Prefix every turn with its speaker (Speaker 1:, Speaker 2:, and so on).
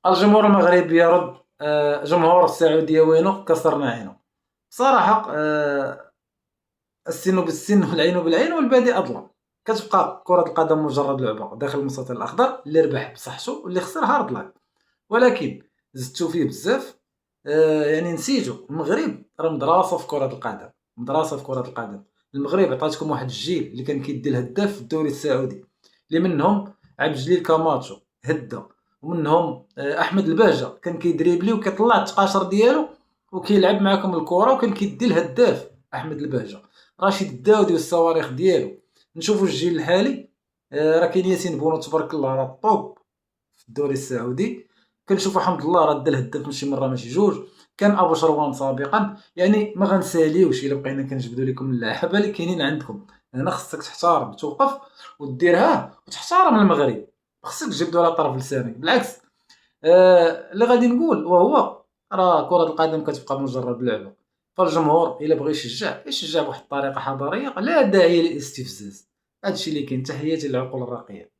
Speaker 1: الجمهور المغربي يرد. جمهور السعودية وينو؟ كسرنا عينو. بصراحة السن بالسن والعين بالعين والبادئ أظلم. كتبقى كرة القدم مجرد لعبة داخل المستطيل الأخضر، اللي ربح بصحتو واللي خسر هارد لاك. ولكن زدتو فيه بزاف. يعني نسيتو المغرب راه مدرسة في كرة القدم، مدرسة في كرة القدم. المغرب عطاتكم واحد الجيل اللي كان كيدي الهداف في الدوري السعودي، اللي منهم عبد الجليل كاماتشو هدا، ومنهم احمد الباجا كان كيدريبلي وكيطلع التقاشر ديالو وكيلعب معاكم الكرة، وكان كيدي الهداف احمد الباجا. رشيد الداودي والصواريخ ديالو. نشوفوا الجيل الحالي، راه كاين ياسين بونو تبارك الله راه طوب في الدوري السعودي. كنشوفوا حمد الله راه دا الهداف ماشي مره ماشي جوج. كان ابو شروان سابقا. يعني ما غنساليوش الا بقينا كنجبدوا لكم اللعابه اللي كاينين عندكم. هنا خصك تحترم، توقف وديرها وتحترم المغرب. خصك تجبدوا على طرف لسانك بالعكس. اللي غادي نقول وهو راه كرة القدم كتبقى مجرد لعبة. فالجمهور إلا بغى يشجع يشجع بواحد الطريقة حضارية، لا داعي للاستفزاز. هادشي اللي كاين. تحياتي للعقول الراقية.